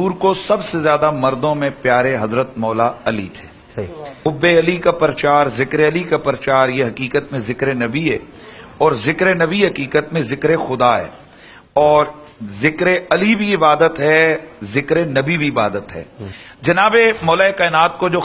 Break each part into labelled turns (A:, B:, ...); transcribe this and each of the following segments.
A: حضور کو سب سے زیادہ مردوں میں پیارے حضرت مولا علی تھے. حب علی کا پرچار، ذکر علی کا پرچار، یہ حقیقت میں ذکر نبی ہے، اور ذکر نبی حقیقت میں ذکر خدا ہے، اور ذکر علی بھی عبادت ہے، ذکر نبی بھی عبادت ہے. جناب مولا کائنات کو جو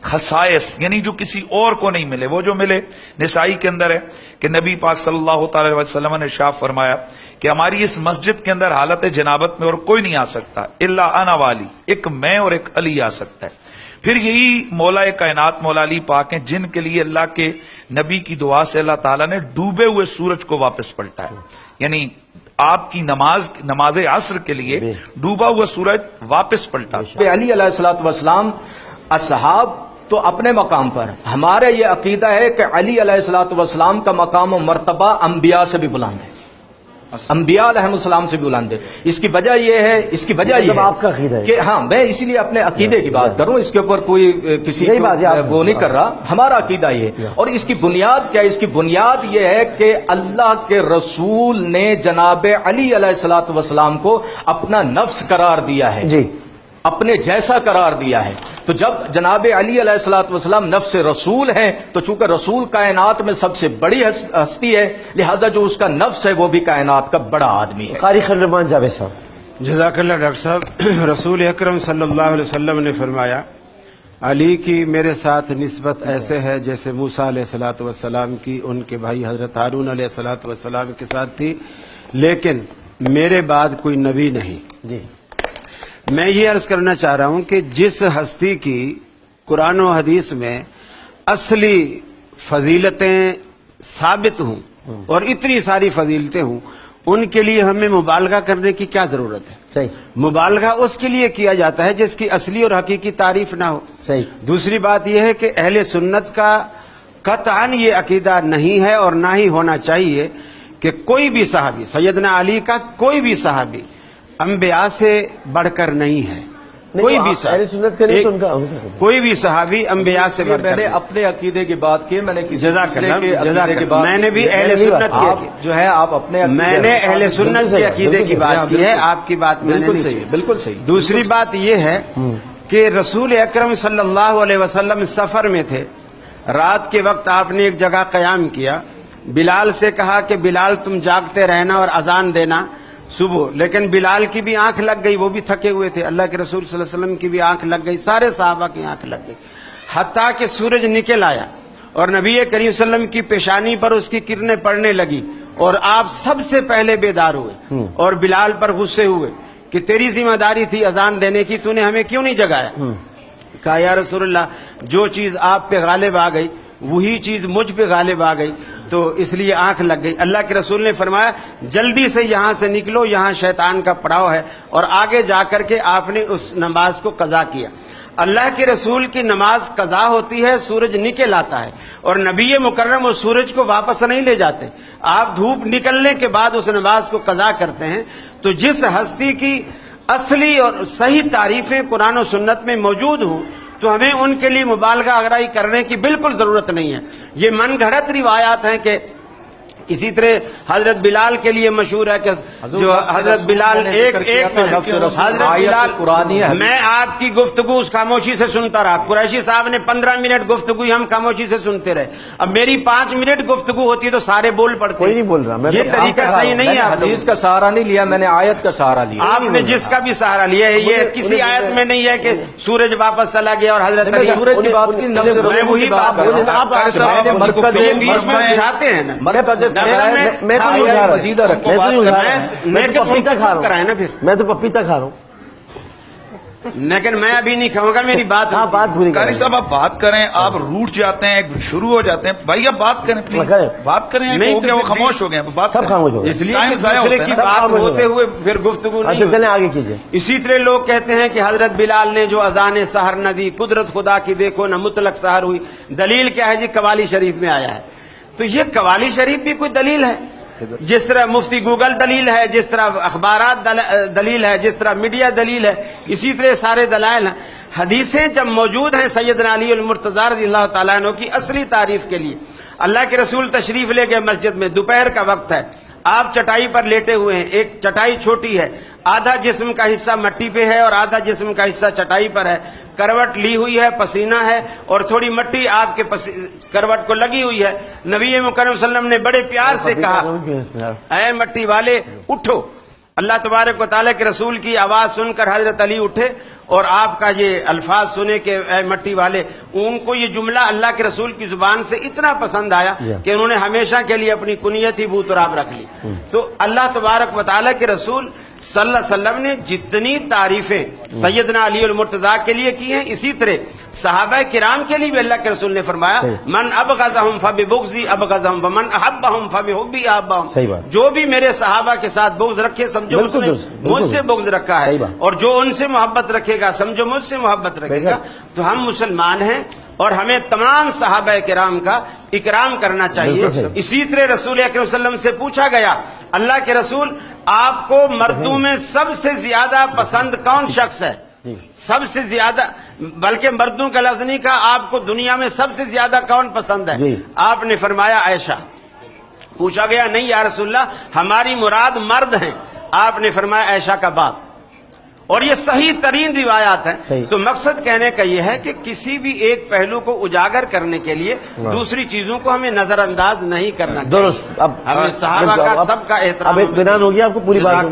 A: خصائص یعنی جو کسی اور کو نہیں ملے، وہ جو ملے نسائی کے اندر ہے کہ نبی پاک صلی اللہ تعالی علیہ وسلم نے ارشاد فرمایا کہ ہماری اس مسجد کے اندر حالت جنابت میں اور کوئی نہیں آ سکتا الا انا والی، ایک میں اور ایک علی آ سکتا ہے. پھر یہی مولا کائنات مولا علی پاک ہیں جن کے لیے اللہ کے نبی کی دعا سے اللہ تعالیٰ نے ڈوبے ہوئے سورج کو واپس پلٹا ہے. یعنی آپ کی نماز عصر کے لیے ڈوبا ہوا سورج واپس پلٹا.
B: علی علیہ الصلوۃ والسلام اصحاب تو اپنے مقام پر، ہمارا یہ عقیدہ ہے کہ علی علیہ الصلوۃ والسلام کا مقام و مرتبہ انبیاء سے بھی بلند ہے، انبیاء علیہ السلام سے بھی بلند ہے. اس کی وجہ یہ ہے
C: آپ کا عقیدہ ہے
B: کہ ہاں، میں اسی لیے اپنے عقیدے کی بات کروں، اس کے اوپر کوئی کسی وہ نہیں کر رہا. ہمارا عقیدہ یہ، اور اس کی بنیاد کیا ہے؟ اس کی بنیاد یہ ہے کہ اللہ کے رسول نے جناب علی علیہ الصلوۃ والسلام کو اپنا نفس قرار دیا ہے،
C: جی،
B: اپنے جیسا قرار دیا ہے. تو جب جناب علی علیہ الصلوۃ والسلام نفس رسول ہیں، تو چونکہ رسول کائنات میں سب سے بڑی ہستی ہے، لہذا جو اس کا نفس ہے وہ بھی کائنات کا بڑا آدمی ہے.
C: قاری خلیل الرحمان جاوید صاحب.
D: جزاک اللہ ڈاکٹر صاحب. رسول اکرم صلی اللہ علیہ وسلم نے فرمایا علی کی میرے ساتھ نسبت ایسے ہے جیسے موسیٰ علیہ الصلوۃ والسلام کی ان کے بھائی حضرت ہارون علیہ الصلوۃ والسلام کے ساتھ تھی، لیکن میرے بعد کوئی نبی نہیں.
C: جی،
D: میں یہ عرض کرنا چاہ رہا ہوں کہ جس ہستی کی قرآن و حدیث میں اصلی فضیلتیں ثابت ہوں اور اتنی ساری فضیلتیں ہوں، ان کے لیے ہمیں مبالغہ کرنے کی کیا ضرورت ہے؟
C: صحیح.
D: مبالغہ اس کے لیے کیا جاتا ہے جس کی اصلی اور حقیقی تعریف نہ ہو.
C: صحیح.
D: دوسری بات یہ ہے کہ اہل سنت کا قطعاً یہ عقیدہ نہیں ہے اور نہ ہی ہونا چاہیے کہ کوئی بھی صحابی، سیدنا علی کا کوئی بھی صحابی انبیاء سے بڑھ کر نہیں ہے. کوئی بھی کوئی بھی صحابی انبیاء سے بڑھ کر.
B: میں نے اپنے عقیدے کی بات کی، میں نے
D: جزاک اللہ، میں نے بھی اہل سنت کی
B: جو ہے آپ اپنے،
D: میں نے اہل سنت کے عقیدے کی بات کی ہے، آپ کی بات میں نے
B: بالکل صحیح، بالکل صحیح.
D: دوسری بات یہ ہے کہ رسول اکرم صلی اللہ علیہ وسلم سفر میں تھے، رات کے وقت آپ نے ایک جگہ قیام کیا، بلال سے کہا کہ بلال تم جاگتے رہنا اور اذان دینا صبح. لیکن بلال کی بھی آنکھ لگ گئی، وہ بھی تھکے ہوئے تھے. اللہ کے رسول صلی اللہ علیہ وسلم کی بھی آنکھ لگ گئی، سارے صحابہ کی آنکھ لگ گئی، حتیٰ کہ سورج نکل آیا اور نبی کریم صلی اللہ علیہ وسلم کی پیشانی پر اس کی کرنیں پڑنے لگی، اور آپ سب سے پہلے بیدار ہوئے اور بلال پر غصے ہوئے کہ تیری ذمہ داری تھی اذان دینے کی، تو نے ہمیں کیوں نہیں جگایا؟ کہا یا رسول اللہ، جو چیز آپ پہ غالب آ گئی وہی چیز مجھ پہ غالب آ گئی، تو اس لیے آنکھ لگ گئی. اللہ کے رسول نے فرمایا جلدی سے یہاں سے نکلو، یہاں شیطان کا پڑاؤ ہے، اور آگے جا کر کے آپ نے اس نماز کو قضا کیا. اللہ کے رسول کی نماز قضا ہوتی ہے، سورج نکل آتا ہے، اور نبی مکرم اس سورج کو واپس نہیں لے جاتے، آپ دھوپ نکلنے کے بعد اس نماز کو قضا کرتے ہیں. تو جس ہستی کی اصلی اور صحیح تعریفیں قرآن و سنت میں موجود ہوں تو ہمیں ان کے لیے مبالغہ آرائی کرنے کی بالکل ضرورت نہیں ہے. یہ من گھڑت روایات ہیں کہ اسی طرح حضرت بلال کے لیے مشہور ہے کہ جو حضرت بلال حضرت بلال، میں آپ کی گفتگو خاموشی سے سنتا رہا، قریشی صاحب نے 15 منٹ گفتگو ہم خاموشی سے سنتے رہے، اب میری 5 منٹ گفتگو ہوتی تو سارے بول پڑتے.
C: کوئی نہیں بول رہا،
D: یہ طریقہ صحیح نہیں ہے.
B: حدیث کا سہارا نہیں لیا، میں نے آیت کا سہارا لیا.
D: آپ نے جس کا بھی سہارا لیا ہے، یہ کسی آیت میں نہیں ہے کہ سورج واپس چلا گیا اور حضرت علی.
B: سورج کی بات کی،
D: میں وہی بات کر رہا ہوں. بیچ میں بچھاتے ہیں نا،
C: میں تو پپیتا کھا رہا ہوں،
D: لیکن میں ابھی نہیں کھاؤں گا، میری بات.
C: ہاں، بات پوری
A: قاری صاحب آپ بات کریں، آپ روٹ جاتے ہیں، شروع ہو جاتے ہیں. بھائی آپ بات کریں پلیز، بات کریں. وہ خاموش ہو گئے، بات
C: سب خاموش ہو گئے،
D: اس لیے دوسرے کی بات ہوتے ہوئے پھر گفتگو نہیں.
C: چلیں آگے کیجئے.
D: اسی طرح لوگ کہتے ہیں کہ حضرت بلال نے جو اذان سحر نہ دی، قدرت خدا کی دیکھو نہ مطلق سحر ہوئی. دلیل کیا ہے جی؟ قوالی شریف میں آیا ہے. تو یہ قوالی شریف بھی کوئی دلیل ہے؟ جس طرح مفتی گوگل دلیل ہے، جس طرح اخبارات دلیل ہے، جس طرح میڈیا دلیل ہے، اسی طرح سارے دلائل ہیں. حدیثیں جب موجود ہیں سیدنا علی المرتضیٰ رضی اللہ تعالیٰ عنہ کی اصلی تعریف کے لیے، اللہ کے رسول تشریف لے گئے مسجد میں، دوپہر کا وقت ہے، آپ چٹائی پر لیٹے ہوئے ہیں, ایک چٹائی چھوٹی ہے, آدھا جسم کا حصہ مٹی پہ ہے اور آدھا جسم کا حصہ چٹائی پر ہے, کروٹ لی ہوئی ہے, پسینہ ہے اور تھوڑی مٹی آپ کے کروٹ کو لگی ہوئی ہے. نبی مکرم صلی اللہ علیہ وسلم نے بڑے پیار سے کہا, اے مٹی والے اٹھو. اللہ تبارک و تعالیٰ کے رسول کی آواز سن کر حضرت علی اٹھے اور آپ کا یہ الفاظ سنے کہ اے مٹی والے, ان کو یہ جملہ اللہ کے رسول کی زبان سے اتنا پسند آیا کہ انہوں نے ہمیشہ کے لیے اپنی کنیت ہی بو تراب رکھ لی. تو اللہ تبارک و تعالیٰ کے رسول صلی اللہ علیہ وسلم نے جتنی تعریفیں سیدنا علی المرتضیٰ کے لیے کی ہیں, اسی طرح صحابہ کرام کے لیے بھی اللہ کے رسول نے فرمایا من ابغضہم فببغضی ابغضہم ومن احبہم فبحبی احبہم. جو بھی میرے صحابہ کے ساتھ بغض رکھے سمجھو اس نے مجھ سے بغض رکھا ہے, اور جو ان سے محبت رکھے گا سمجھو مجھ سے محبت رکھے گا. تو ہم مسلمان ہیں اور ہمیں تمام صحابہ کرام کا اکرام کرنا چاہیے. اسی طرح رسول اکرم صلی اللہ علیہ وسلم سے پوچھا گیا, اللہ کے رسول آپ کو مردوں میں سب سے زیادہ پسند کون شخص ہے؟ سب سے زیادہ, بلکہ مردوں کا لفظ نہیں کہا, آپ کو دنیا میں سب سے زیادہ کون پسند ہے؟ آپ نے فرمایا عائشہ. پوچھا گیا نہیں یا رسول اللہ ہماری مراد مرد ہیں, آپ نے فرمایا عائشہ کا باپ. اور یہ صحیح ترین روایات ہیں. تو مقصد کہنے کا یہ ہے کہ کسی بھی ایک پہلو کو اجاگر کرنے کے لیے دوسری چیزوں کو ہمیں نظر انداز نہیں کرنا چاہیے.
C: درست.
D: ہمیں صحابہ کا سب کا احترام.
C: اب اطمینان ہو گیا آپ کو پوری بات.